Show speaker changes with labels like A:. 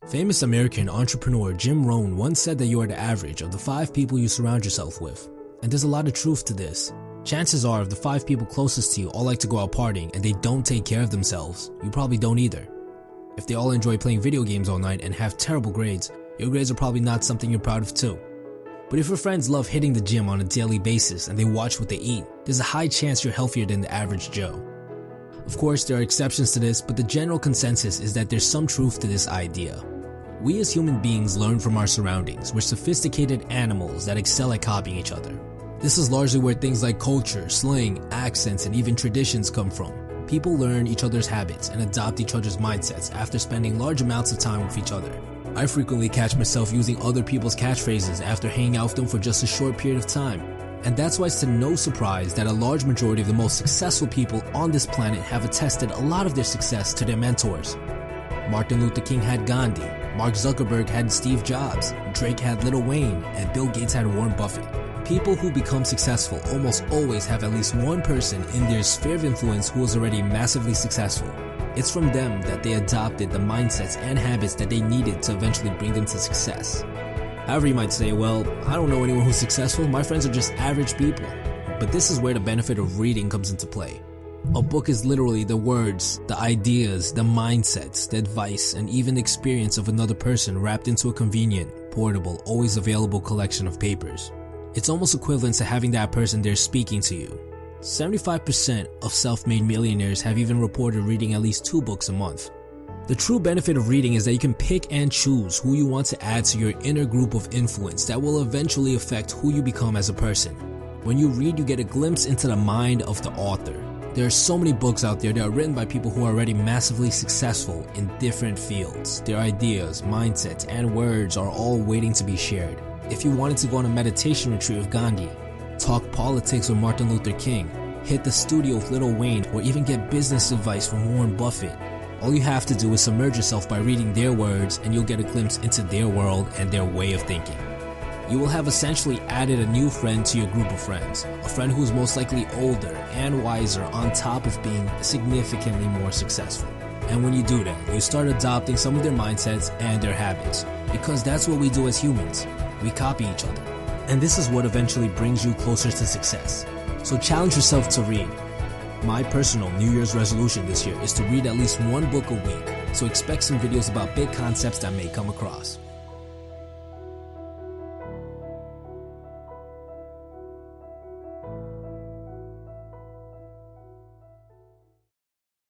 A: Famous American entrepreneur Jim Rohn once said that you are the average of the 5 people you surround yourself with. And there's a lot of truth to this. Chances are, if the 5 people closest to you all like to go out partying and they don't take care of themselves, you probably don't either. If they all enjoy playing video games all night and have terrible grades, your grades are probably not something you're proud of too. But if your friends love hitting the gym on a daily basis and they watch what they eat, there's a high chance you're healthier than the average Joe. Of course, there are exceptions to this, but the general consensus is that there's some truth to this idea. We as human beings learn from our surroundings. We're sophisticated animals that excel at copying each other. This is largely where things like culture, slang, accents, and even traditions come from. People learn each other's habits and adopt each other's mindsets after spending large amounts of time with each other. I frequently catch myself using other people's catchphrases after hanging out with them for just a short period of time. And that's why it's to no surprise that a large majority of the most successful people on this planet have attested a lot of their success to their mentors. Martin Luther King had Gandhi, Mark Zuckerberg had Steve Jobs, Drake had Lil Wayne, and Bill Gates had Warren Buffett. People who become successful almost always have at least one person in their sphere of influence who was already massively successful. It's from them that they adopted the mindsets and habits that they needed to eventually bring them to success. However, you might say, well, I don't know anyone who's successful, my friends are just average people. But this is where the benefit of reading comes into play. A book is literally the words, the ideas, the mindsets, the advice, and even the experience of another person wrapped into a convenient, portable, always available collection of papers. It's almost equivalent to having that person there speaking to you. 75% of self-made millionaires have even reported reading at least 2 books a month. The true benefit of reading is that you can pick and choose who you want to add to your inner group of influence that will eventually affect who you become as a person. When you read, you get a glimpse into the mind of the author. There are so many books out there that are written by people who are already massively successful in different fields. Their ideas, mindsets, and words are all waiting to be shared. If you wanted to go on a meditation retreat with Gandhi, talk politics with Martin Luther King, hit the studio with Lil Wayne, or even get business advice from Warren Buffett, all you have to do is submerge yourself by reading their words and you'll get a glimpse into their world and their way of thinking. You will have essentially added a new friend to your group of friends, a friend who is most likely older and wiser on top of being significantly more successful. And when you do that, you start adopting some of their mindsets and their habits, because that's what we do as humans. We copy each other. And this is what eventually brings you closer to success. So challenge yourself to read. My personal New Year's resolution this year is to read at least 1 book a week, so expect some videos about big concepts that may come across.